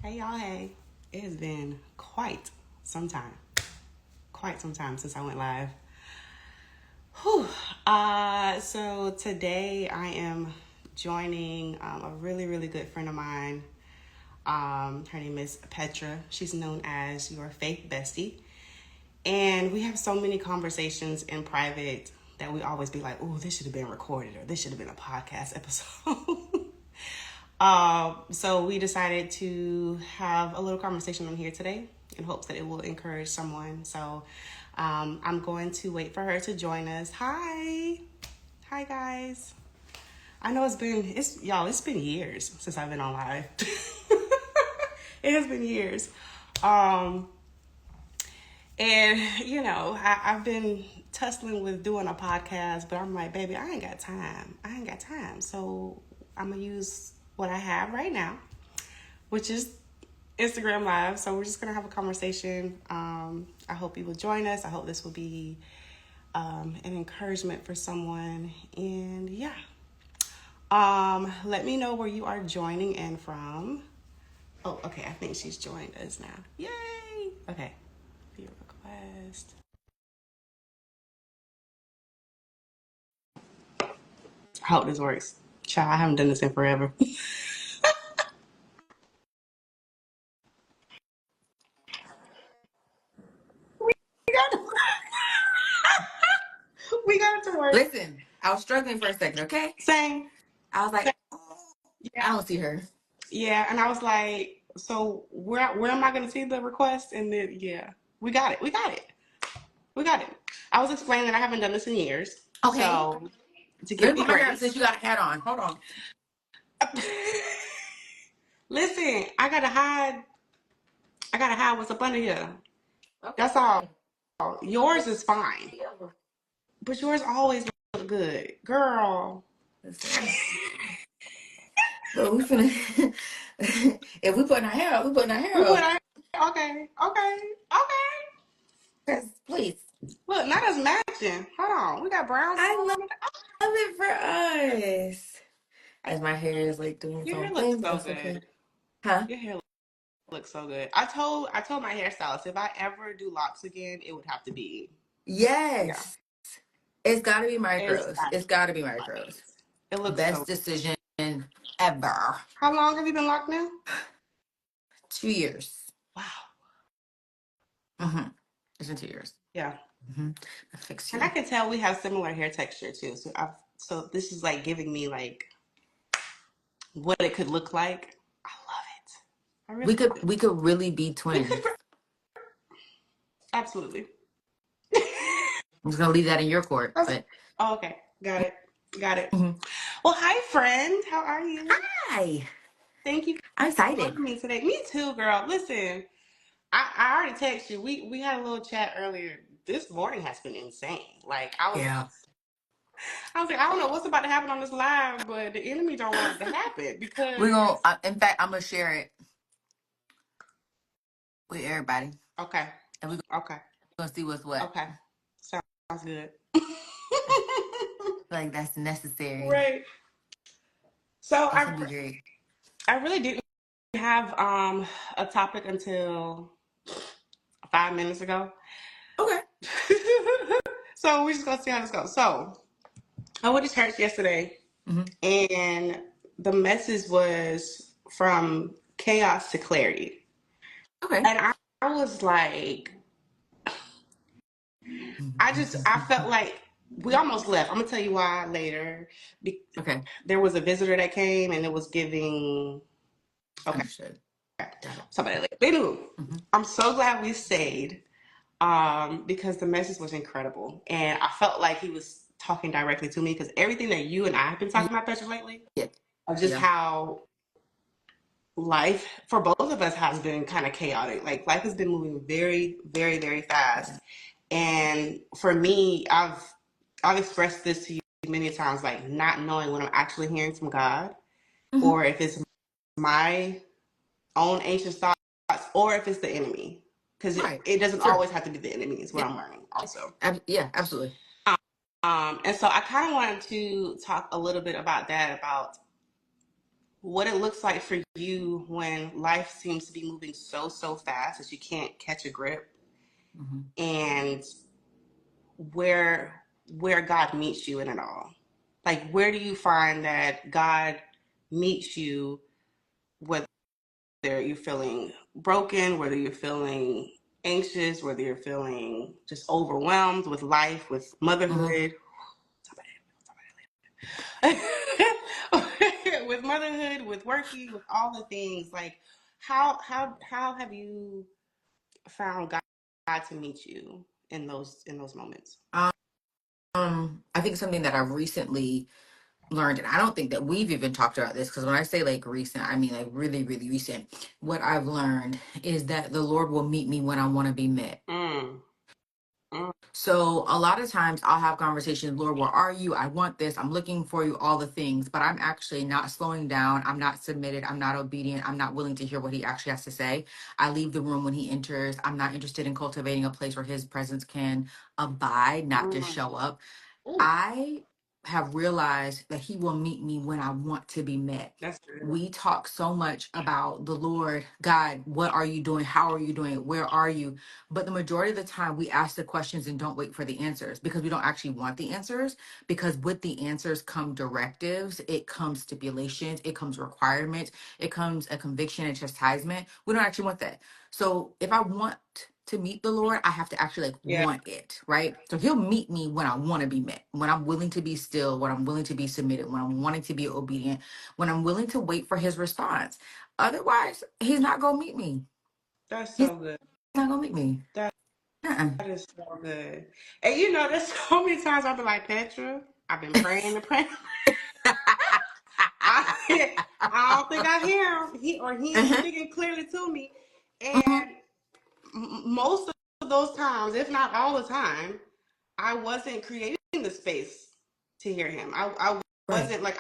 Hey y'all, hey. It has been quite some time since I went live. Whew. So today I am joining a really, really good friend of mine. Her name is Petra. She's known as your faith bestie. And we have so many conversations in private that we always be like, oh, this should have been recorded or this should have been a podcast episode. So we decided to have a little conversation on here today in hopes that it will encourage someone. So I'm going to wait for her to join us. Hi guys. I know it's been years since I've been on live. It has been years. And I've been tussling with doing a podcast, but I'm like, baby, I ain't got time. So I'm gonna use what I have right now, which is Instagram Live. So we're just gonna have a conversation. I hope you will join us. I hope this will be an encouragement for someone. And yeah, let me know where you are joining in from. Oh, okay. I think she's joined us now. Yay! Okay. View request. I hope this works. Child, I haven't done this in forever. We got it to work. Listen, I was struggling for a second, okay? Same. I was like, I Yeah. don't see her. Yeah, and I was like, so where am I going to see the request? And then, yeah, we got it. I was explaining that I haven't done this in years. Okay. So, to Let give me you put my hair up grace. since you got a hat on. Hold on. Listen, I gotta hide what's up under here. Okay. That's all. Yours is fine. But yours always look good. Girl. Listen. But we finna if we putting our hair up, we putting our hair We put up. our okay. Cause please. Look, not us matching. Hold on. We got brown. I love it for us. As my hair is like doing its Your own hair looks thing, but so that's okay. good. Huh? Your hair looks so good. I told my hairstylist if I ever do locks again, it would have to be Yes. It's gotta be micros. It's gotta be like micros. it looks Best so. decision ever. How long have you been locked now? 2 years. Wow. Mm-hmm. It's been 2 years. Yeah. Mm-hmm. I fixed you. And I can tell we have similar hair texture too. So this is like giving me like what it could look like. I love it. I really We could really be twins. absolutely. I'm just gonna leave that in your court. But Oh, okay. Got it. Mhm. Well, hi friend. How are you? Hi. Thank you I'm for excited. joining me today. Me too, girl. Listen, I already texted you. We had a little chat earlier. This morning has been insane. Like Yeah. I was like, I don't know what's about to happen on this live, but the enemy don't want it to happen because We're gonna in fact I'm gonna share it with everybody. okay, And we're okay, gonna see what's what. okay. Sounds good. Like that's necessary. Right. So It's gonna be great. I really didn't have a topic until 5 minutes ago. Okay. So we're just gonna see how this goes. So I went to church yesterday, and the message was from chaos to clarity. Okay. And I was like, I felt like we almost left. I'm gonna tell you why later. Okay. There was a visitor that came, and it was giving. Okay. Understood. Somebody like, anywho, I'm so glad we stayed because the message was incredible, and I felt like he was talking directly to me because everything that you and I have been talking about, Petra, lately, Yeah. of just how life for both of us has been kind of chaotic. Like life has been moving very, very, very fast, and for me, I've expressed this to you many times, like not knowing when I'm actually hearing from God, or if it's my own anxious thoughts, or if it's the enemy. Because it doesn't always have to be the enemy, is what I'm learning also. Yeah, absolutely. And so I kind of wanted to talk a little bit about that, about what it looks like for you when life seems to be moving so fast that you can't catch a grip, Mhm. and where God meets you in it all. Like, where do you find that God meets you, whether you're feeling broken, whether you're feeling anxious, whether you're feeling just overwhelmed with life, with Mhm. motherhood, with motherhood, with working, with all the things. Like, how have you found God to meet you in those moments? I think something that I've recently learned, and I don't think that we've even talked about this, because when I say like recent, I mean like really, really recent. What I've learned is that the Lord will meet me when I want to be met. Mm, mm, So a lot of times I'll have conversations, Lord, where are you? I want this. I'm looking for you, all the things, but I'm actually not slowing down. I'm not submitted. I'm not obedient. I'm not willing to hear what he actually has to say. I leave the room when he enters. I'm not interested in cultivating a place where his presence can abide, not just mm. show up. Ooh, I have realized that he will meet me when I want to be met. that's good. We talk so much about the Lord, God, what are you doing? How are you doing it? Where are you? But the majority of the time, we ask the questions and don't wait for the answers because we don't actually want the answers. Because with the answers come directives, it comes stipulations, it comes requirements, it comes a conviction and chastisement. We don't actually want that. So if I want to meet the Lord, I have to actually like Yeah, want it, right? So he'll meet me when I want to be met, when I'm willing to be still, when I'm willing to be submitted, when I'm wanting to be obedient, when I'm willing to wait for his response. Otherwise, he's not gonna meet me. that's He's so good. not gonna meet me. That Uh-uh. is so good. And there's so many times I've been like, Petra, I've been praying and praying. I don't think I hear him. He ain't Uh-huh. speaking clearly to me. Mhm. And most of those times, if not all the time, I wasn't creating the space to hear him. I Right. wasn't like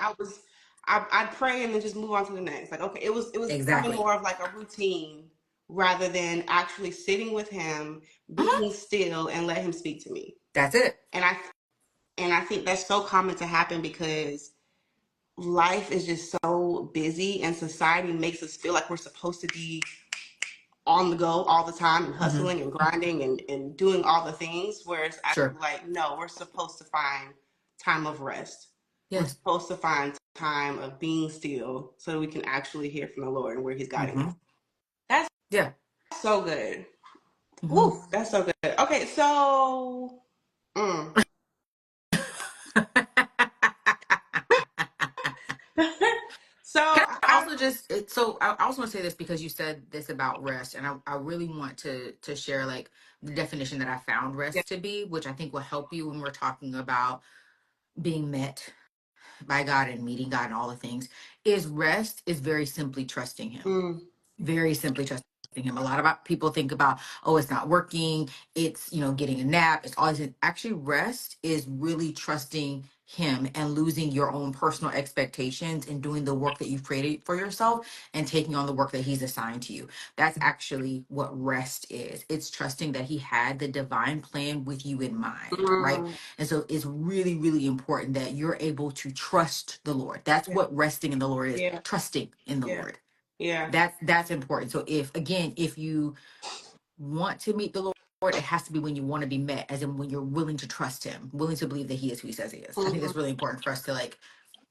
I'd pray and then just move on to the next. Like, okay, it was becoming Exactly. more of like a routine rather than actually sitting with him, Uh-huh. being still and let him speak to me. That's it. And I think that's so common to happen because life is just so busy and society makes us feel like we're supposed to be on the go all the time and Hmm. hustling and grinding and doing all the things, where it's actually Sure. like, no, we're supposed to find time of rest. We're Yes. supposed to find time of being still so that we can actually hear from the Lord and where he's guiding us. Hmm. That's Yeah. so good. Hmm. Ooh, that's so good. Okay, so mm. so Can I I also just so I also want to say this because you said this about rest, and I really want to share like the definition that I found yeah. rest to be, which I think will help you when we're talking about being met by God and meeting God and all the things. Is rest is very simply trusting Him, Mm, very simply trusting him. A lot about people think about, oh, it's not working, it's getting a nap, it's always actually rest is really trusting him and losing your own personal expectations and doing the work that you've created for yourself and taking on the work that he's assigned to you. That's actually what rest is. It's trusting that he had the divine plan with you in mind, right? mm, And so it's really, really important that you're able to trust the Lord. That's yeah, what resting in the Lord is, yeah, trusting in the yeah, Lord. yeah. That's important. So if you want to meet the Lord, it has to be when you want to be met, as in when you're willing to trust him, willing to believe that he is who he says he is. I think Mm-hmm, that's really important for us to like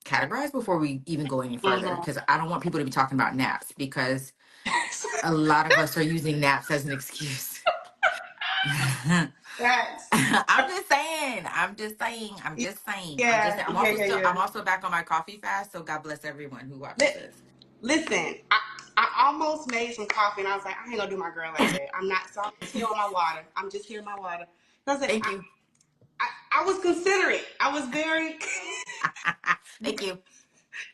categorize before we even go any further, mm-hmm. because I don't want people to be talking about naps because a lot of us are using naps as an excuse. That's I'm just saying. I'm just saying. I'm yeah, just saying. I'm just yeah, saying. I'm yeah, also yeah, still. yeah. I'm also back on my coffee fast. So God bless everyone who watches this. Listen, I almost made some coffee and I was like, I ain't gonna do my girl like that. I'm not, so I'm just here on my water. I'm just here on my water. I was like, Thank you. I was considerate. I was very, Thank you.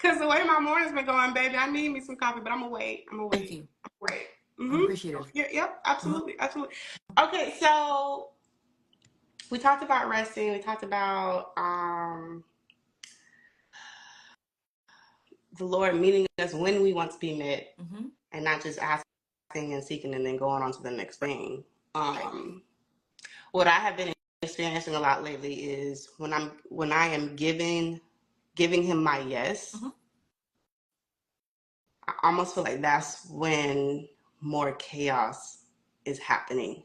because the way my morning's been going, baby, I need me some coffee, but I'm gonna wait. I'm gonna Thank wait. you. Wait. I'm Mm-hmm. appreciative. Yeah, yep, Mhm. absolutely, absolutely. Okay, so we talked about resting. We talked about the Lord meeting us when we want to be met, Mhm. and not just asking and seeking and then going on to the next thing. Right. What I have been experiencing a lot lately is when I am giving him my yes, Mhm. I almost feel like that's when more chaos is happening.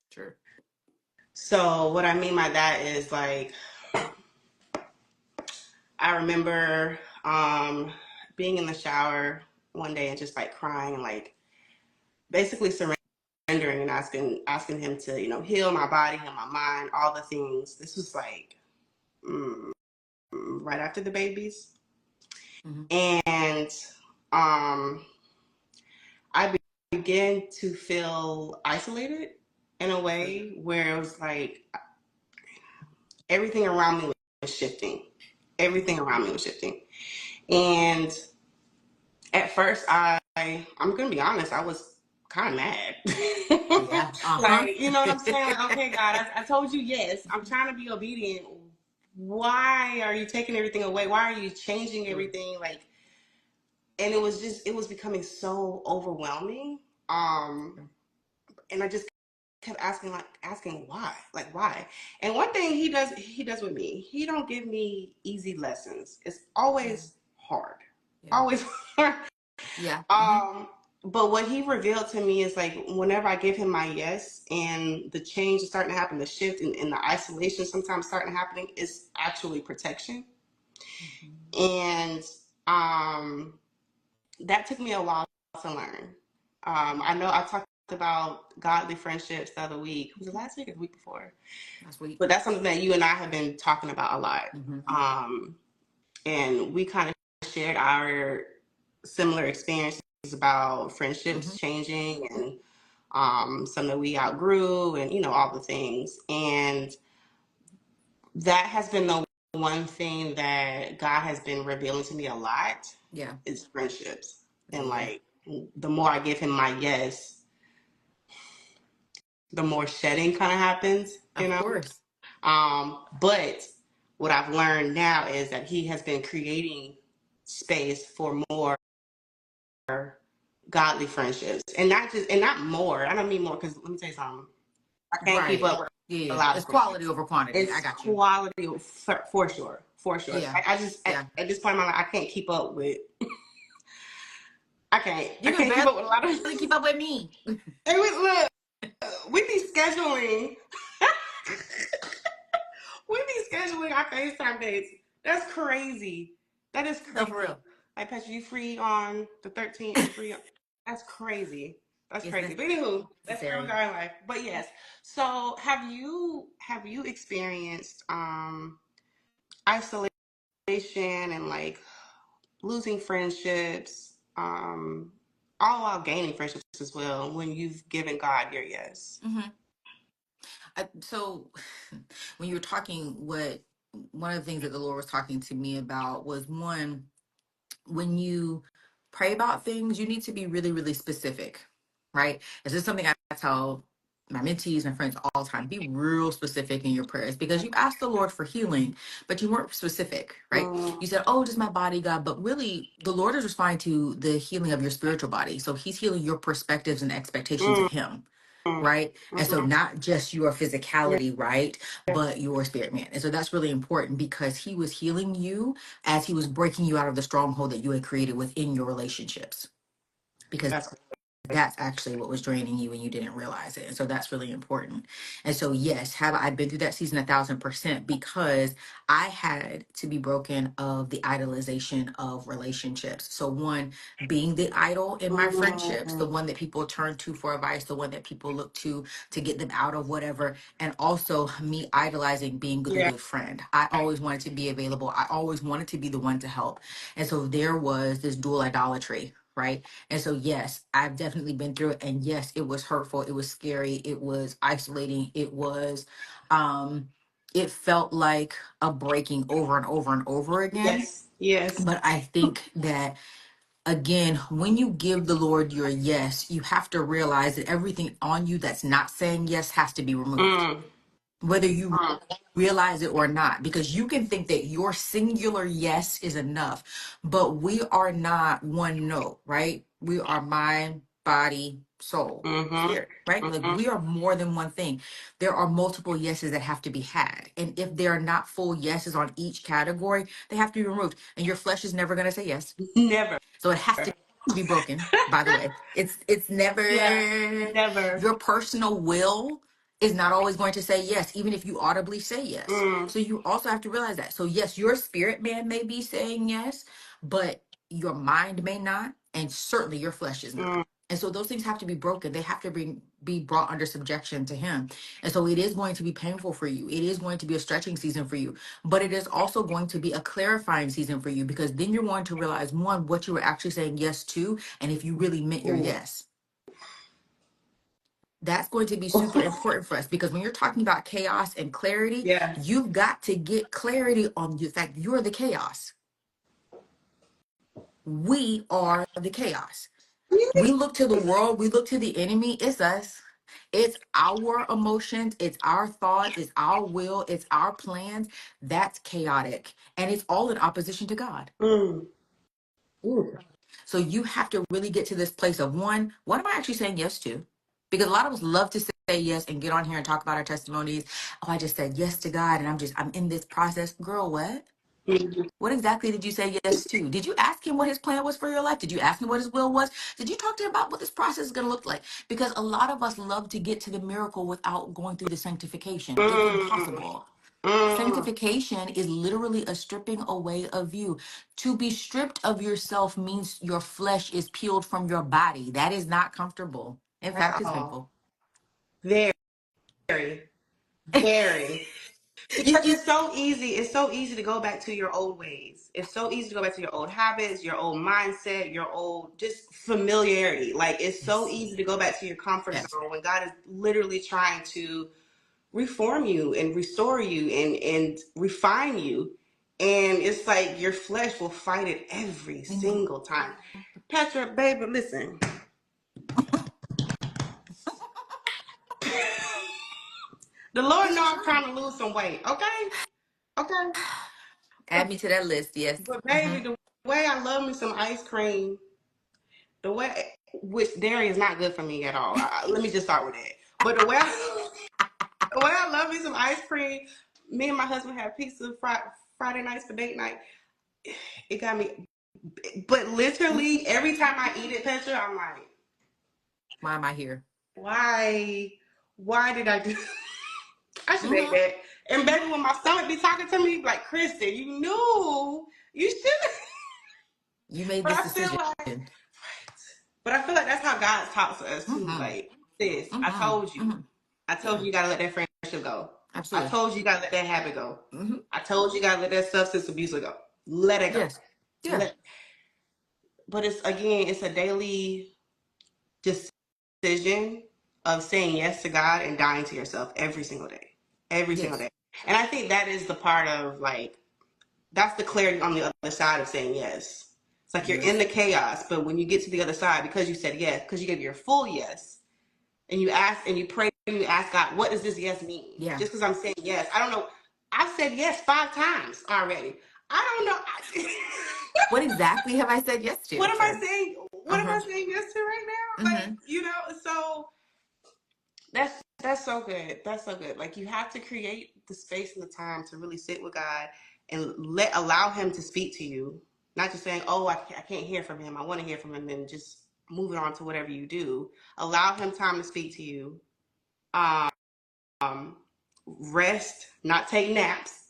Sure. So what I mean by that is like I remember being in the shower one day and just like crying and like basically surrendering and asking him to, you know, heal my body, heal my mind, all the things. This was like right after the babies. Mm-hmm. And um I began to feel isolated in a way where it was like everything around me was shifting. Everything around me was shifting. And at first I'm gonna be honest, I was kind of mad. Yeah. Uh-huh. Like, you know what I'm saying? Like, okay, God, I told you yes. I'm trying to be obedient. Why are you taking everything away? Why are you changing Sure. everything? Like, and it was becoming so overwhelming. And I just kept asking why, like why. And one thing he does with me, he don't give me easy lessons. It's Yeah. always hard, Yeah. always hard. Yeah. Mm-hmm. um but what he revealed to me is like whenever I give him my yes and the change is starting to happen, the shift and the isolation sometimes starting happening, is actually protection. Mm-hmm. And um that took me a while to learn. I know I talked about godly friendships the other week. Was it last week or the week before? That's sweet. But that's something that you and I have been talking about a lot. Mm-hmm. And we kind of shared our similar experiences about Mm-hmm. friendships changing and some that we outgrew and, you know, all the things. And that has been the one thing that God has been revealing to me a lot Yeah. is friendships. And Yeah. like the more I give him my yes, the more shedding kind of happens, you Of know. course. But what I've learned now is that he has been creating space for more godly friendships, and not more. I don't mean more because let me tell you something. I can't keep Right. up with a Yeah. lot of It's quality friendships. over quantity. I It's got you. quality for sure, for sure. Yeah. I just Yeah. at this point in my life, I can't keep up with. I You can can't keep barely up with a lot of. keep up with me. And look, we be scheduling. We be scheduling our FaceTime dates. That's crazy. That is No, for crazy. real. Like, Patrick, you free on the 13th? You free on... That's crazy. That's It's crazy. But anywho, that's where we necessary. are in life. But yes. So have you experienced isolation and like losing friendships, all while gaining friendships as well when you've given God your yes? Mm-hmm. So when you were talking, what one of the things that the Lord was talking to me about was one, when you pray about things, you need to be really, really specific, right? This is something I tell my mentees and friends all the time. Be real specific in your prayers because you asked the Lord for healing, but you weren't specific, right? Mm, You said, "Oh, just my body, God," but really, the Lord is responding to the healing of your spiritual body. So He's healing your perspectives and expectations of mm, Him, mm, right? And so mm, not just your yeah. physicality, right? But your spirit man. And so that's really important because he was healing you as he was breaking you out of the stronghold that you had created within your relationships. Because That's that's actually what was draining you and you didn't realize it. And so that's really important. And so, yes, have I been through that season 1,000% because I had to be broken of the idolization of relationships. So, one, being the idol in my friendships, the mm, one that people turn to for advice, the one that people look to get them out of whatever, and also me idolizing being the yeah. good friend. I always wanted to be available, I always wanted to be the one to help. And so, there was this dual idolatry, right? And so, yes, I've definitely been through it. And yes, it was hurtful. It was scary. It was isolating. Um, it felt like a breaking over and over and over again. Yes. Yes. But I think that, again, when you give the Lord your yes, you have to realize that everything on you that's not saying yes has to be removed. Mm, Whether you mm, realize it or not, because you can think that your singular yes is enough, but we are not one note, right? We are mind, body, soul, mm-hmm, spirit, right? Like mm-hmm. we are more than one thing. There are multiple yeses that have to be had. And if there are not full yeses on each category, they have to be removed. And your flesh is never going to say yes. Never. So it has to. be broken, by the way. It's Yeah, never, never. your personal will is not always going to say yes, even if you audibly say yes. Mm, So you also have to realize that. So yes, your spirit man may be saying yes, but your mind may not, and certainly your flesh is not. mm, And so those things have to be broken. They have to be brought under subjection to him. And so it is going to be painful for you. It is going to be a stretching season for you, but it is also going to be a clarifying season for you, because then you're going to realize, one, what you were actually saying yes to, and if you really meant your mm. yes. That's going to be super important for us, because when you're talking about chaos and clarity, Yes. you've got to get clarity on the fact you're the chaos. We are the chaos. We look to the world, we look to the enemy, it's us. It's our emotions, it's our thoughts, it's our will, it's our plans. That's chaotic. And it's all in opposition to God. Mm. Ooh. So you have to really get to this place of, one, what am I actually saying yes to? Because a lot of us love to say yes and get on here and talk about our testimonies. Oh, I just said yes to God and I'm in this process. Girl, what? Mhm. What exactly did you say yes to? Did you ask him what his plan was for your life? Did you ask him what his will was? Did you talk to him about what this process is going to look like? Because a lot of us love to get to the miracle without going through the sanctification. It's Mm. impossible. Mm. Sanctification is literally a stripping away of you. To be stripped of yourself means your flesh is peeled from your body. That is not comfortable. In fact, it's Wow. painful. Very, very. You, Because you, it's so easy. It's so easy to go back to your old ways. It's so easy to go back to your old habits, your old mindset, your old just familiarity. Like it's so yes, easy to go back to your comfort yes. zone when God is literally trying to reform you and restore you and refine you. And it's like your flesh will fight it every Mhm. single time. Petra, baby, listen. The Lord He's know I'm trying. trying to lose some weight. Okay? Okay. Add me to that list. Yes. But Hmm. baby, the way I love me some ice cream, the way which dairy is not good for me at all. Let me just start with that. But the way I love me some ice cream, me and my husband had pizza Friday nights for date night. It got me. But literally every time I eat it, Petra, I'm like, Why am I here? why? Why did I do? I should ate Hmm. that. And baby, when my stomach be talking to me, like Kristen, you knew you should. You made But this I feel decision. like, but I feel like that's how God talks to us too. Hmm. Like, sis, I Hmm. told you. Hmm. I told Yeah, you you gotta let that friendship go. I absolutely. told you you gotta let that habit go. Hmm. I told you you gotta let that substance abuse go. Let it go. Yes. Yeah. Let. But it's again, it's a daily decision of saying yes to God and dying to yourself every single day, every single Yes. day. And I think that is the part of like that's the clarity on the other side of saying yes. It's like you're in Yes. the chaos, but when you get to the other side, because you said yes, because you gave your full yes, and you ask and you pray and you ask God, what does this yes mean? Yeah. Just because I'm saying yes, I don't know. I've said yes 5 times already. I don't know. What exactly have I said yes What to, am I sir? saying? What am Uh-huh. I saying yes to right now? Like, Hmm. so that's so good. That's so good. Like you have to create the space and the time to really sit with God and allow Him to speak to you. Not just saying, "Oh, I can't hear from Him. I want to hear from Him," and just moving on to whatever you do. Allow Him time to speak to you. Um, Rest, not take naps,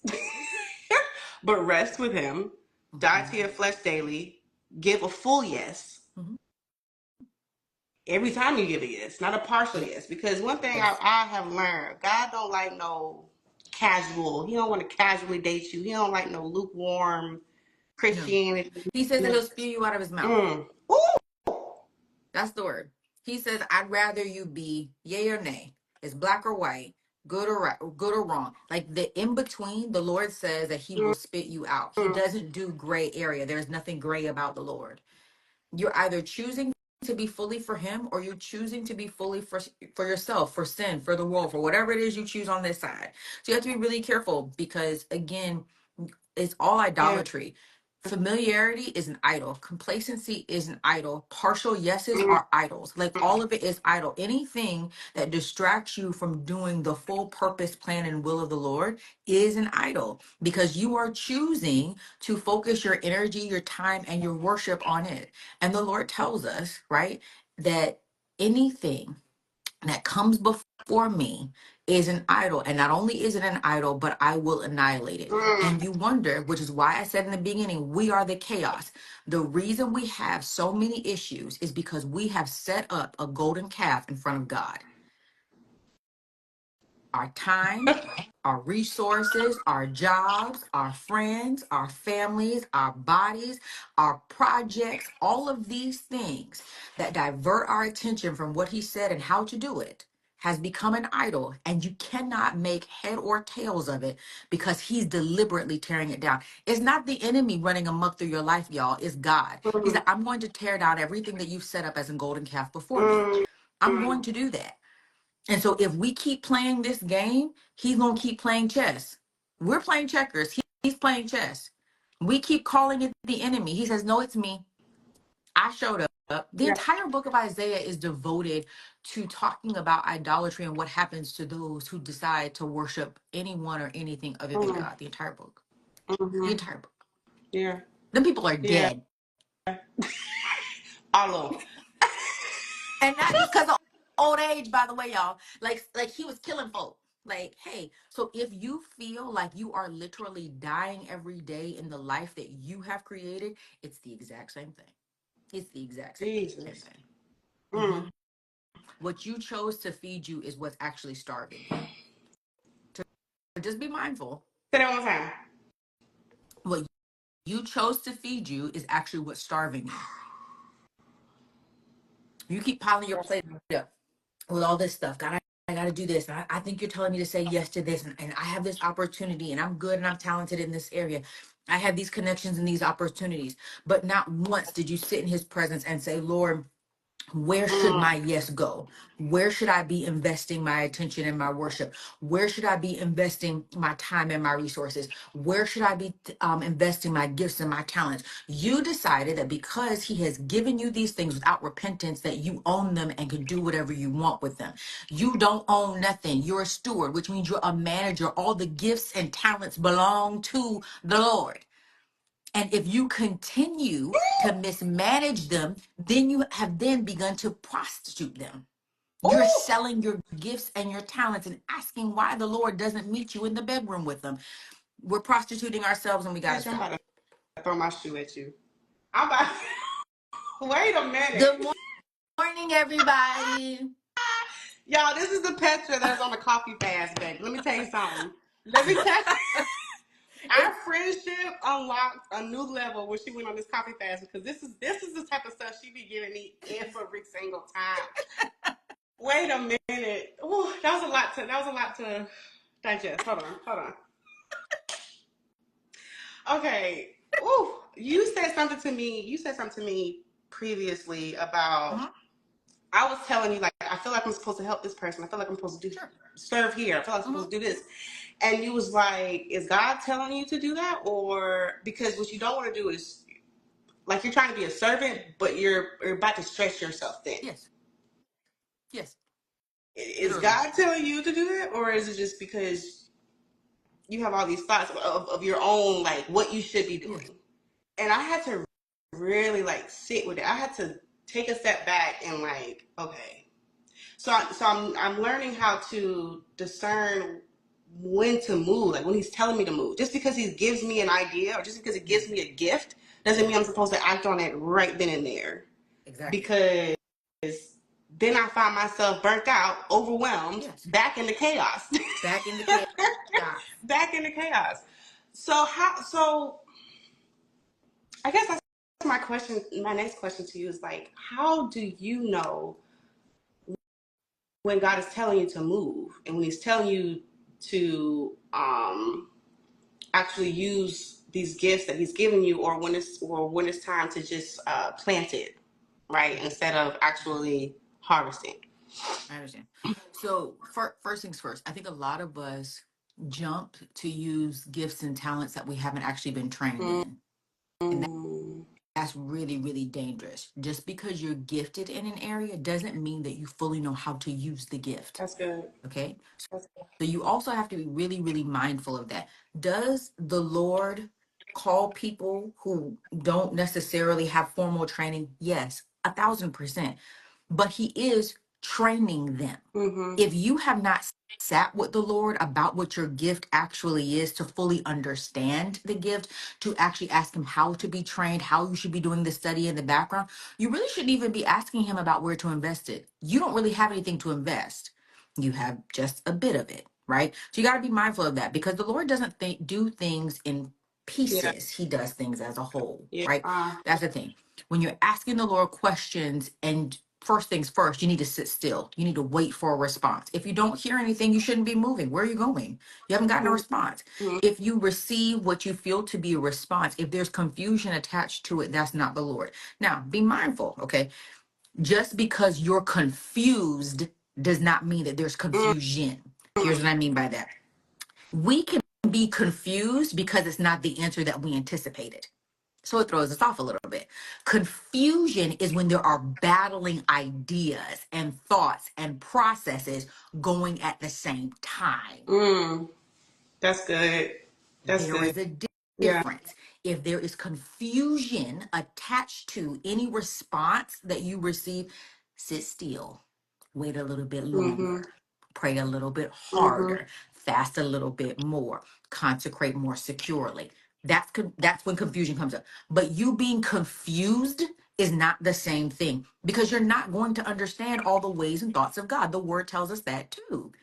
but rest with Him. Die Hmm. to your flesh daily. Give a full yes Hmm. every time you give a yes, not a partial Yes. yes. Because one thing Yes. I have learned, God don't like no casual. He don't want to casually date you. He don't like no lukewarm No. Christianity. He says that he'll spew you out of his mouth. Mm. Ooh. That's the word. He says, I'd rather you be yay or nay. It's black or white, good or right, good or wrong. Like the in between, the Lord says that he will spit you out. He Mm. doesn't do gray area. There's nothing gray about the Lord. You're either choosing to be fully for him, or you're choosing to be fully for yourself, for sin, for the world, for whatever it is you choose on this side. So you have to be really careful, because again, it's all Yeah. idolatry. familiarity is an idol. Complacency is an idol. Partial yeses Mm, are idols. Like all of it is idol. Anything that distracts you from doing the full purpose, plan, and will of the Lord is an idol because you are choosing to focus your energy, your time, and your worship on it. And the Lord tells us, right, that anything that comes before me is an idol. And not only is it an idol, but I will annihilate it. mm, And you wonder, which is why I said in the beginning, we are the chaos. The reason we have so many issues is because we have set up a golden calf in front of God. Our time, our resources, our jobs, our friends, our families, our bodies, our projects, all of these things that divert our attention from what he said and how to do it has become an idol, and you cannot make head or tails of it because he's deliberately tearing it down. It's not the enemy running amok through your life, y'all. It's God. He's mm, like, I'm going to tear down everything that you've set up as a golden calf before me. mm, I'm mm. going to do that. And so if we keep playing this game, he's going to keep playing chess. We're playing checkers. He's playing chess. We keep calling it the enemy. He says, no, it's me. I showed up. The Yeah. entire book of Isaiah is devoted to talking about idolatry and what happens to those who decide to worship anyone or anything other than Mm, God. The entire book. The mm-hmm. entire book. Yeah. Them people are Yeah. dead. All of them. And not just because of old age, by the way, y'all. Like he was killing folk. Like, hey, so if you feel like you are literally dying every day in the life that you have created, it's the exact same thing. It's the exact same Jesus. thing. Mm. What you chose to feed you is what's actually starving you. So just be mindful. Say that one more time. What you chose to feed you is actually what's starving you. You keep piling your plate up with all this stuff. God, I got to do this. I think you're telling me to say yes to this. And I have this opportunity and I'm good and I'm talented in this area. I have these connections and these opportunities. But not once did you sit in his presence and say, Lord, where should Mm. my yes go? Where should I be investing my attention and my worship? Where should I be investing my time and my resources? Where should I be investing my gifts and my talents? You decided that because he has given you these things without repentance, that you own them and can do whatever you want with them. You don't own nothing. You're a steward, which means you're a manager. All the gifts and talents belong to the Lord. And if you continue to mismanage them, then you have then begun to prostitute them. You're Ooh. selling your gifts and your talents and asking why the Lord doesn't meet you in the bedroom with them. We're prostituting ourselves and we got to Bitch, I'm stop. about to throw my shoe at you. I'm about Wait a Good minute. morning, everybody. Y'all, this is the Petra that's on the coffee fast, baby. Let me tell you something. Let me tell you. Our It, friendship unlocked a new level when she went on this coffee fast because this is the type of stuff she be giving me every single time. Wait a minute. Ooh, that was a lot to digest. Hold on. Okay. Ooh, you said something to me previously about uh-huh, I was telling you like I feel like I'm supposed to help this person. I feel like I'm supposed to do sure. serve here. I feel like I'm Uh-huh. supposed to do this. And you was like, is God telling you to do that? Or because what you don't want to do is like you're trying to be a servant, but you're about to stretch yourself thin. Yes. Yes. Is Literally. God telling you to do that? Or is it just because you have all these thoughts of your own, like what you should be Yes. doing? And I had to really like sit with it. I had to take a step back and like, okay. So I'm learning how to discern when to move, like when he's telling me to move. Just because he gives me an idea or just because he gives Yes. me a gift doesn't mean I'm supposed to act on it right then and there. Exactly. Because then I find myself burnt out, overwhelmed, Yes. back into chaos. Back in the chaos. Back into chaos. So I guess that's my question. My next question to you is like, how do you know when God is telling you to move and when He's telling you to actually use these gifts that He's given you, or when it's time to just plant it, right, Mhm. instead of actually harvesting. I understand. So, first things first, I think a lot of us jump to use gifts and talents that we haven't actually been trained Mm, in. And Mm, that's really, really dangerous. Just because you're gifted in an area doesn't mean that you fully know how to use the gift. that's good. Okay. That's good. So you also have to be really, really mindful of that. Does the Lord call people who don't necessarily have formal training? Yes, 1,000%. But He is training them. Mm-hmm. If you have not sat with the Lord about what your gift actually is, to fully understand the gift, to actually ask Him how to be trained, how you should be doing the study in the background, you really shouldn't even be asking Him about where to invest it. You don't really have anything to invest. You have just a bit of it, right? So you got to be mindful of that, because the Lord doesn't do things in Yeah. pieces. He does things as a whole, Yeah. right? That's the thing. When you're asking the Lord questions, and first things first, you need to sit still. You need to wait for a response. If you don't hear anything, you shouldn't be moving. Where are you going? You haven't gotten a response. Mm-hmm. If you receive what you feel to be a response, if there's confusion attached to it, that's not the Lord. Now, be mindful, okay? Just because you're confused does not mean that there's confusion. Here's what I mean by that. We can be confused because it's not the answer that we anticipated. So it throws us off a little bit. Confusion is when there are battling ideas and thoughts and processes going at the same time. Mm, that's good. That's There good. is a Yeah. difference. If there is confusion attached to any response that you receive, sit still, wait a little bit Mm-hmm. longer, pray a little bit Mm-hmm. harder, fast a little bit more, consecrate more securely. That's when confusion comes up. But you being confused is not the same thing, because you're not going to understand all the ways and thoughts of God. The word tells us that too,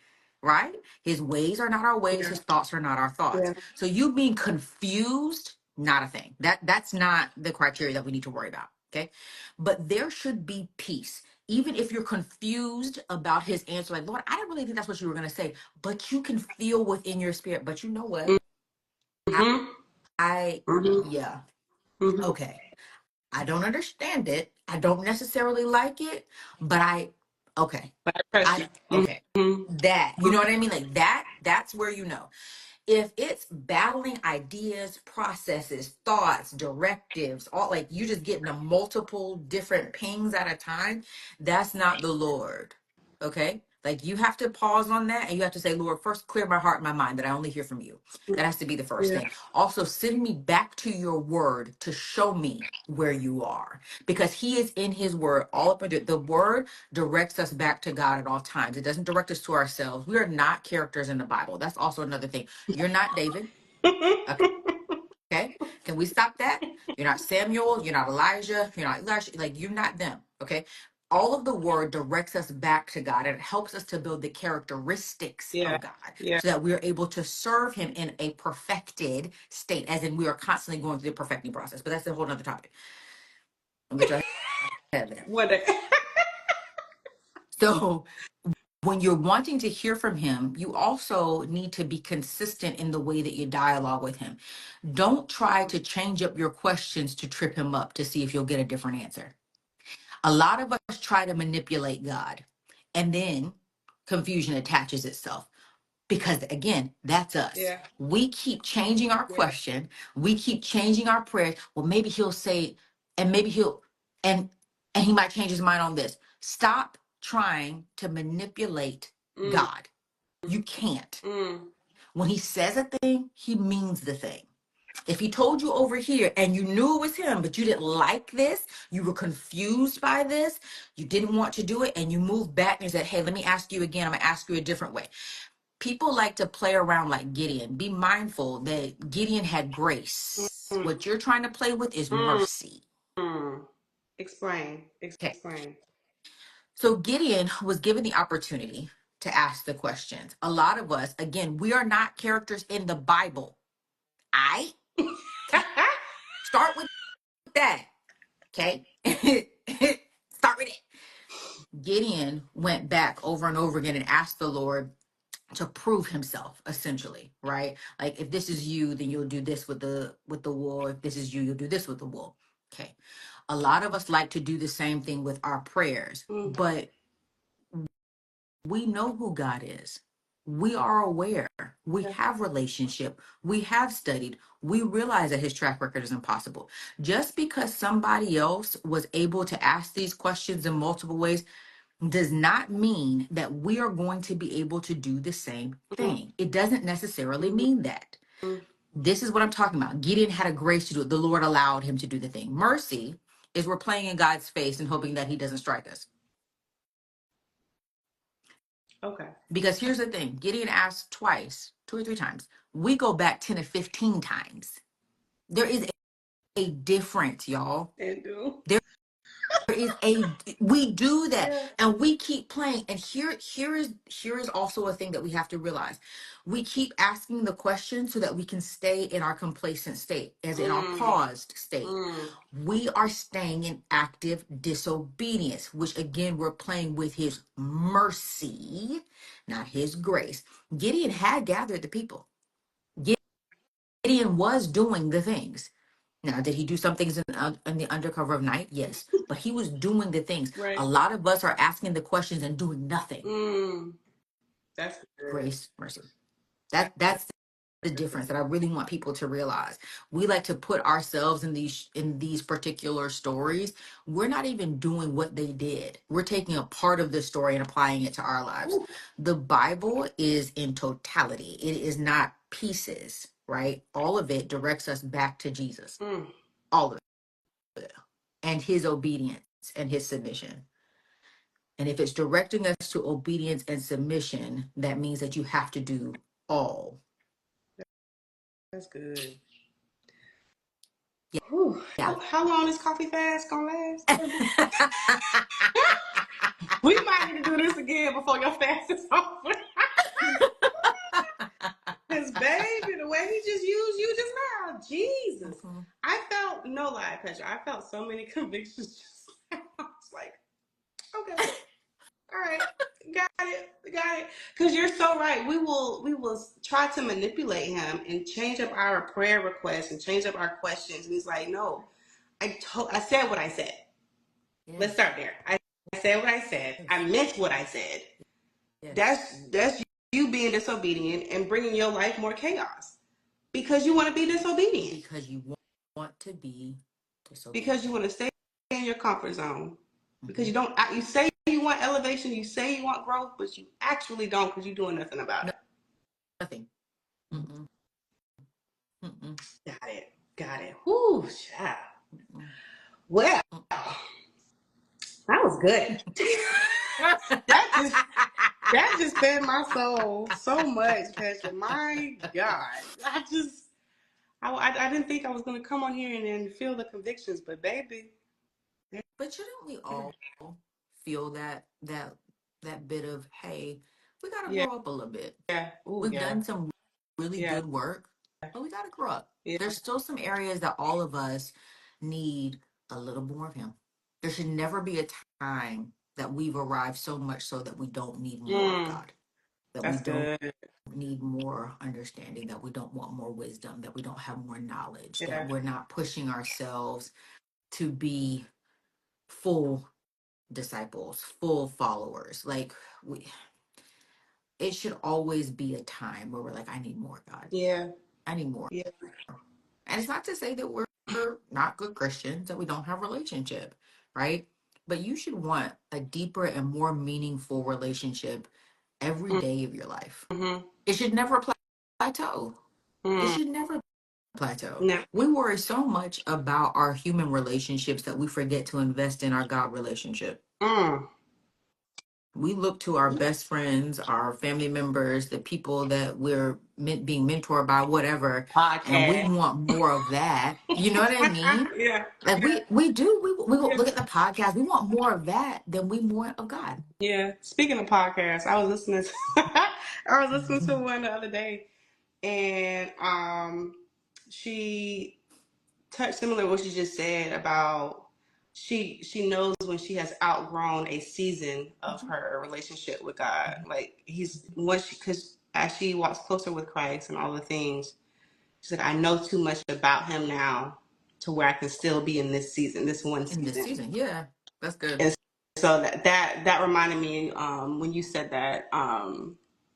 right? His ways are not our ways, Yeah. his thoughts are not our thoughts. Yeah. So you being confused, not a thing. That's not the criteria that we need to worry about. Okay. But there should be peace. Even if you're confused about his answer, like, Lord, I didn't really think that's what you were going to say, but you can feel within your spirit. But you know what? Mm-hmm. I, Mm-hmm. yeah, Mm-hmm. okay. I don't understand it. I don't necessarily like it, but okay. But I trust you. Okay. Mm-hmm. That, you know what I mean? Like that's where you know. If it's battling ideas, processes, thoughts, directives, all, like you just getting a multiple different pings at a time, that's not the Lord. Okay? Like you have to pause on that, and you have to say, Lord, first clear my heart and my mind that I only hear from you. That has to be the first Yeah. thing. Also, send me back to your word to show me where you are, because he is in his word. All up under the word directs us back to God at all times. It doesn't direct us to ourselves. We are not characters in the Bible. That's also another thing. You're not David. Okay. Okay. Can we stop that? You're not Samuel. You're not Elijah. You're not Elisha. Like, you're not them. Okay. All of the word directs us back to God, and it helps us to build the characteristics Yeah. of God Yeah. so that we are able to serve him in a perfected state, as in we are constantly going through the perfecting process. But that's a whole nother topic. I'll get your head there. What? So when you're wanting to hear from him, you also need to be consistent in the way that you dialogue with him. Don't try to change up your questions to trip him up to see if you'll get a different answer. A lot of us try to manipulate God, and then confusion attaches itself, because again, that's us. Yeah. We keep changing our Yeah. question, we keep changing our prayer. Well, maybe he'll say, and maybe he'll, and he might change his mind on this. Stop trying to manipulate Mm. God. You can't. Mm. When he says a thing, he means the thing. If he told you over here and you knew it was him, but you didn't like this, you were confused by this, you didn't want to do it, and you moved back and said, hey, let me ask you again. I'm going to ask you a different way. People like to play around like Gideon. Be mindful that Gideon had grace. Mm. What you're trying to play with is Mm. mercy. Mm. Explain. Okay. Explain. So Gideon was given the opportunity to ask the questions. A lot of us, again, we are not characters in the Bible. I okay. Start with that. Okay. Start with it. Gideon went back over and over again and asked the Lord to prove himself, essentially, right? Like, if this is you, then you'll do this with the wool. If this is you, you'll do this with the wool. Okay. A lot of us like to do the same thing with our prayers, Mm. but we know who God is. We are aware. We Yeah. have relationship. We have studied. We realize that his track record is impossible. Just because somebody else was able to ask these questions in multiple ways does not mean that we are going to be able to do the same thing. It doesn't necessarily mean that. Mm-hmm. This is what I'm talking about. Gideon had a grace to do it. The Lord allowed him to do the thing. Mercy is we're playing in God's face and hoping that he doesn't strike us. Okay. Because here's the thing, Gideon asked twice, 2 or 3 times. We go back 10 or 15 times. There is a difference, y'all. And do. There is a we do that Yeah. and we keep playing. And here is also a thing that we have to realize. We keep asking the question so that we can stay in our complacent state, as in our Mm. paused state. Mm. We are staying in active disobedience, which again, we're playing with his mercy, not his grace. Gideon had gathered the people. Gideon was doing the things. Now, did he do some things in the undercover of night? Yes, but he was doing the things. Right. A lot of us are asking the questions and doing nothing. Mm. That's good. Grace, mercy. That's the difference that I really want people to realize. We like to put ourselves in these particular stories. We're not even doing what they did. We're taking a part of the story and applying it to our lives. Ooh. The Bible is in totality. It is not pieces, right? All of it directs us back to Jesus. Mm. All of it. And his obedience and his submission. And if it's directing us to obedience and submission, that means that you have to do all. That's good. Yeah. Whew. Yeah. How long is coffee fast gonna last? We might need to do this again before your fast is over. Because, baby, the way he just used you just now, Jesus. Mhm. I felt, no lie, Petra, I felt so many convictions just now. I was like, okay, all right, got it. Because you're so right. We will try to manipulate him and change up our prayer requests and change up our questions. And he's like, no, I said what I said. Yes. Let's start there. I said what I said. Yes. I meant what I said. Yes. That's you being disobedient and bringing your life more chaos because you want to be disobedient. Because you want to be disobedient. Because you want to stay in your comfort zone. Mm-hmm. Because you say you want elevation, you say you want growth, but you actually don't because you're doing nothing about it. Nothing. Mm-mm. Mm-mm. Got it. Whoo, child. Mm-mm. Well, that was good. that just fed my soul so much, Pastor. My God. I didn't think I was going to come on here and then feel the convictions, but baby. But shouldn't we all feel that bit of, hey, we got to grow up a little bit. Yeah. Ooh, We've done some really good work, but we got to grow up. Yeah. There's still some areas that all of us need a little more of him. There should never be a time that we've arrived so much so that we don't need more of God. That we don't need more understanding, that we don't want more wisdom, that we don't have more knowledge, that we're not pushing ourselves to be full disciples, full followers. Like it should always be a time where we're like, I need more, God. Yeah. I need more. Yeah. And it's not to say that we're not good Christians, that we don't have relationship, right? But you should want a deeper and more meaningful relationship every day of your life. Mm-hmm. It should never plateau. Mm-hmm. It should never plateau. No. We worry so much about our human relationships that we forget to invest in our God relationship. Mm. We look to our best friends, our family members, the people that we're being mentored by, whatever, and we want more of that. You know what I mean? Yeah. Like we do. We look at the podcast. We want more of that than we want of God. Yeah. Speaking of podcasts, I was listening to one the other day, and she touched similar to what she just said about she knows when she has outgrown a season of her relationship with God. Like because as she walks closer with Christ and all the things, she's like, I know too much about him now to where I can still be in this season, this one season. In this season, yeah, that's good. And so that reminded me when you said that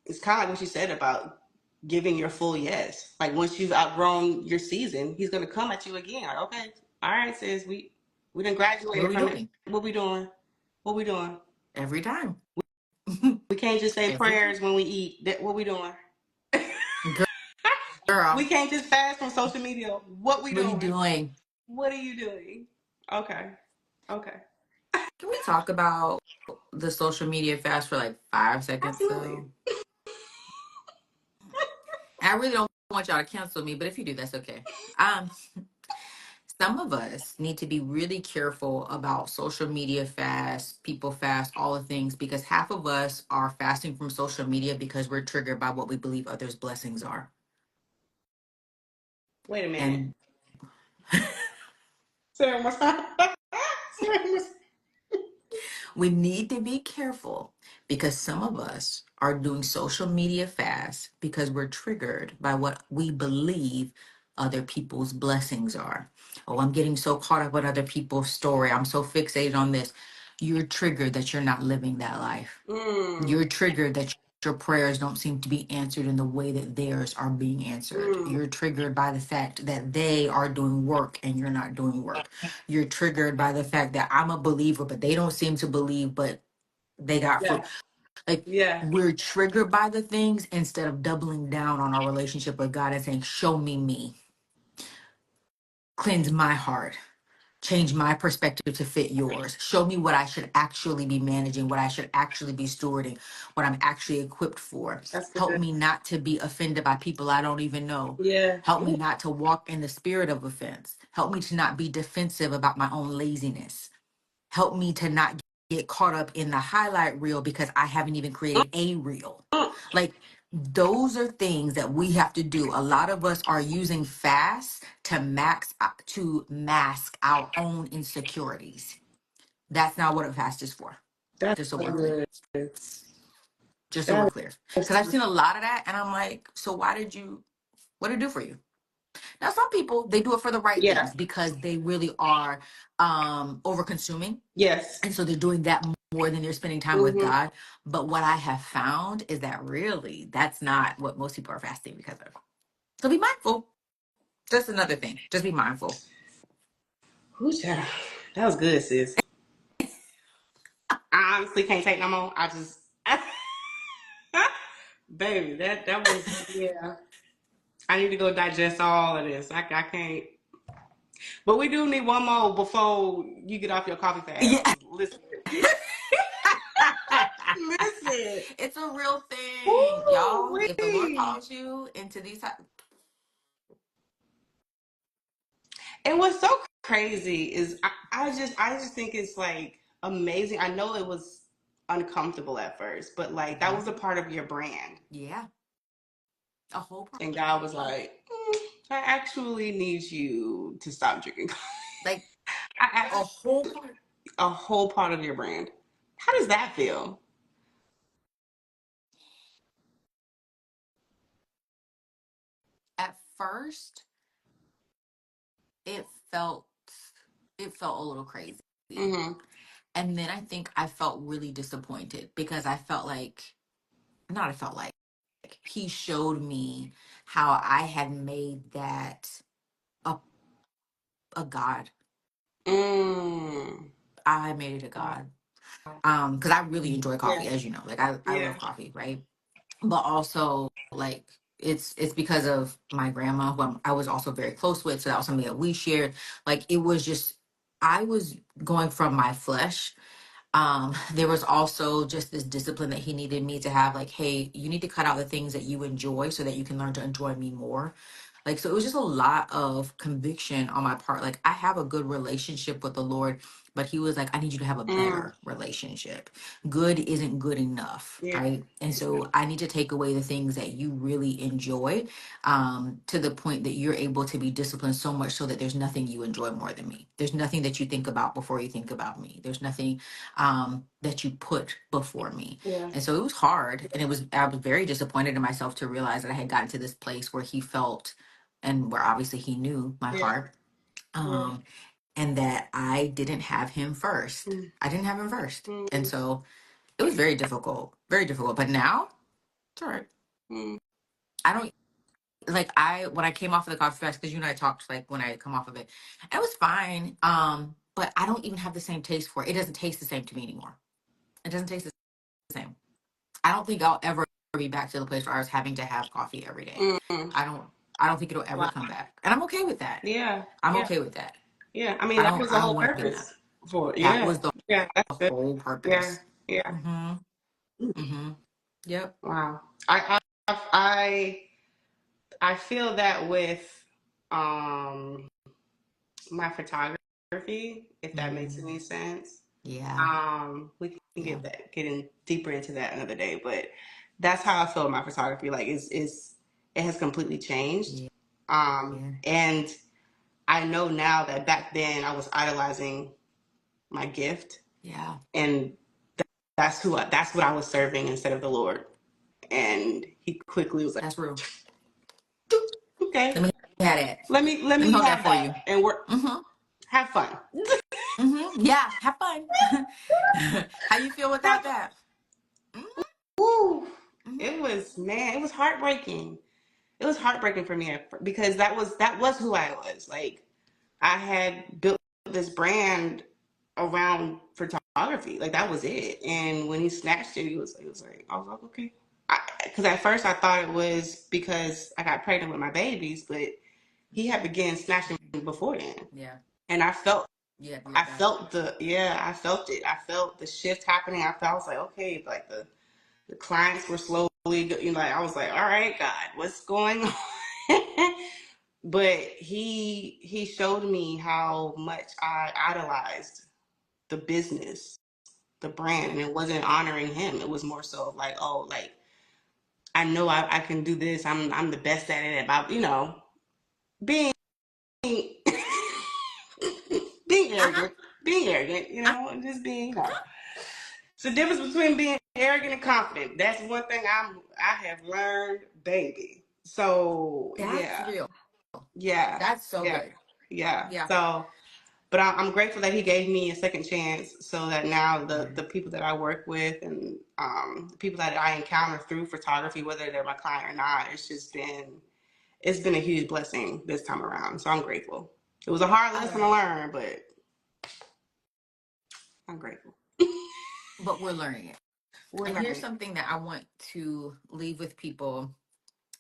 it's kind of like what you said about giving your full yes. Like once you've outgrown your season, he's gonna come at you again. Like, okay, all right, sis, we done What are graduated we from it. doing? What we doing? What we doing? Every time. We can't just say Every time. prayers when we eat. That what we doing? We Girl, can't just fast from social media. What we what are you doing? doing? What are you doing? Okay, okay, Can we talk about the social media fast for like 5 seconds absolutely. though? I really don't want y'all to cancel me, but if you do, that's okay. Um, some of us need to be really careful about social media fast, people fast, all the things, because half of us are fasting from social media because we're triggered by what we believe others' blessings are. Wait a minute. And Sarah, what's that? Sarah, we need to be careful because some of us are doing social media fast because we're triggered by what we believe other people's blessings are. Oh, I'm getting so caught up on other people's story. I'm so fixated on this. You're triggered that you're not living that life. mm, You're triggered that your prayers don't seem to be answered in the way that theirs are being answered. mm, You're triggered by the fact that they are doing work and you're not doing work. You're triggered by the fact that I'm a believer, but they don't seem to believe, but they got yeah, fruit. Like, yeah, we're triggered by the things instead of doubling down on our relationship with God and saying, show me, cleanse my heart, change my perspective to fit yours. Show me what I should actually be managing, what I should actually be stewarding, what I'm actually equipped for. that's Help good. me not to be offended by people I don't even know. Yeah. Help me Ooh, not to walk in the spirit of offense. Help me to not be defensive about my own laziness. Help me to not get caught up in the highlight reel because I haven't even created a reel. mm, Like, those are things that we have to do. A lot of us are using fast to mask our own insecurities. That's not what a fast is for. that's Just so so we're clear. good. Just so we're That clear. is Because I've seen a lot of that, and I'm like, so what did it do for you? Now, some people, they do it for the right yeah. things because they really are over consuming, Yes. and so they're doing that more than they're spending time with Mm-hmm. God. But what I have found is that really that's not what most people are fasting because of. So be mindful. Just another thing. Just be mindful. Ooh, child. That was good, sis. I honestly can't take no more. I just, baby, that was yeah. I need to go digest all of this. I can't. But we do need one more before you get off your coffee fast. Yeah. Listen, listen. It's a real thing. Woo Y'all, if the Lord wee. calls you into these And what's so crazy is I just think it's like amazing. I know it was uncomfortable at first, but like that yeah, was a part of your brand. yeah, a whole part. And God was like, I actually need you to stop drinking. Like I a actually whole part. a whole part of your brand. How does that feel? At first, it felt it felt a little crazy. Mm-hmm. And then I think I felt really disappointed because I felt like not I felt like he showed me how I had made that a, a god. Mm. I made it a god. Because I really enjoy Yeah. coffee, as you know. Like I Yeah. love coffee, right? But also like it's because of my grandma, who I was also very close with. So that was something that we shared. Like it was just I was going from my flesh. There was also just this discipline that he needed me to have, like, hey, you need to cut out the things that you enjoy so that you can learn to enjoy me more. Like, so it was just a lot of conviction on my part. Like, I have a good relationship with the Lord, but he was like, I need you to have a Mm. better relationship. Good isn't good enough, Yeah. right? And so I need to take away the things that you really enjoy, to the point that you're able to be disciplined so much so that there's nothing you enjoy more than me. There's nothing that you think about before you think about me. There's nothing that you put before me. Yeah. And so it was hard. And I was very disappointed in myself to realize that I had gotten to this place where he felt, and where obviously he knew my Yeah. heart, Yeah. um, and that I didn't have him first. Mm. I didn't have him first. And Mm. so it was very difficult, very difficult. But now, It's all right. Mm. I don't like when I came off of the coffee fast, because you and I talked like when I come off of it, it was fine. But I don't even have the same taste for it. It doesn't taste the same to me anymore. It doesn't taste the same. I don't think I'll ever be back to the place where I was having to have coffee every day. Mm. I don't I don't think it'll ever Wow. come back. And I'm okay with that. Yeah. I'm Yeah. okay with that. Yeah. I mean, that was the I don't whole want to be in that. purpose for it. That Yeah. was the Yeah. That's good. whole Yeah. purpose. Yeah. Mhm. Mhm. Yep. Wow. I I feel that with um my photography, if that makes any sense. Yeah. We can Yeah. getting deeper into that another day, but that's how I feel with my photography. Like it's it has completely changed. Yeah. Yeah. And I know now that back then I was idolizing my gift, Yeah. and that's what I was serving instead of the Lord. And he quickly was like, That's real. okay, Let me have that. let Let me me hold that have for that you. and work, Mhm. have fun. Mhm. Yeah. Have fun. How you feel without Have, that? woo. Mhm. It was, man, it was heartbreaking. It was heartbreaking for me because that was who I was. Like I had built this brand around photography. Like that was it. And when he snatched it, it was like, I was like, okay. Because at first I thought it was because I got pregnant with my babies, but he had began snatching before then. Yeah. And Yeah. I Let that. felt I felt it. I felt the shift happening. I was like, okay, like the clients were slowly, you know, like I was like, all right, God, what's going on? But he showed me how much I idolized the business, the brand, and it wasn't honoring him. It was more so like, oh, like I know I can do this. I'm the best at it. About being being Uh huh. arrogant, and just being It's the difference between being arrogant and confident. That's one thing I have learned, baby. So That's real. yeah, That's so yeah, good. yeah. Yeah. So, but I'm grateful that he gave me a second chance, so that now Yeah. the people that I work with and the people that I encounter through photography, whether they're my client or not, it's been a huge blessing this time around. So I'm grateful. It was a hard All lesson to right. learn, but I'm grateful. But we're learning it. We're And here's learning. something that I want to leave with people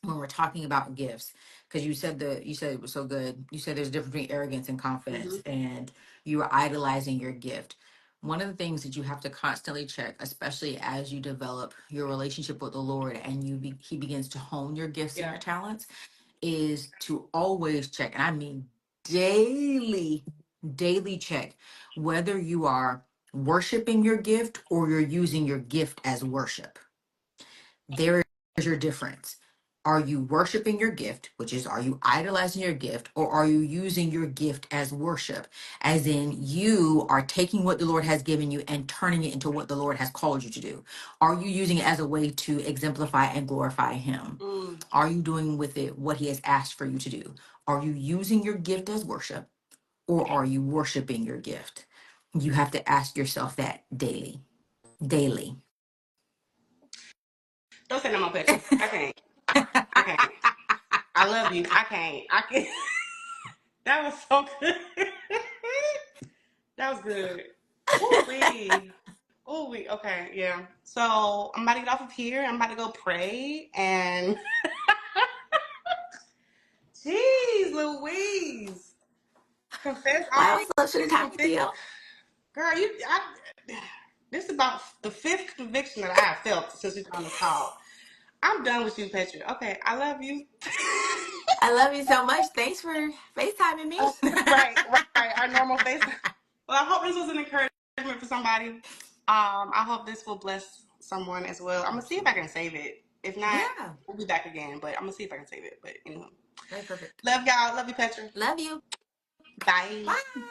when we're talking about gifts, because you said it was so good. You said there's a difference between arrogance and Mm-hmm. confidence, and you are idolizing your gift. One of the things that you have to constantly check, especially as you develop your relationship with the Lord and he begins to hone your gifts and Yeah. your talents, is to always check, and I mean daily, daily check whether you are worshiping your gift or you're using your gift as worship. There is your difference. Are you worshiping your gift, which is, are you idolizing your gift, or are you using your gift as worship? As in, you are taking what the Lord has given you and turning it into what the Lord has called you to do. Are you using it as a way to exemplify and glorify Him? Mm. Are you doing with it what He has asked for you to do? Are you using your gift as worship, or are you worshiping your gift? You have to ask yourself that daily. Daily. Don't say no more, Petra. I can't. I can't. I love you. I can't. I can't. That was so good. That was good. Ooh wee. Ooh wee. Okay, yeah. So I'm about to get off of here. I'm about to go pray and jeez Louise. Confess Why all was love spending time with convict you? girl, this is about the fifth conviction that I have felt since we've been on the call. I'm done with you, Petra. Okay, I love you. I love you so much. Thanks for FaceTiming me. Right, right. Our normal face. Well, I hope this was an encouragement for somebody. I hope this will bless someone as well. I'm gonna see if I Absolutely. can save it. If not, Yeah. we'll be back again. But I'm gonna see if I can save it. But anyway, That's perfect. love y'all. Love you, Petra. Love you. Bye. Bye.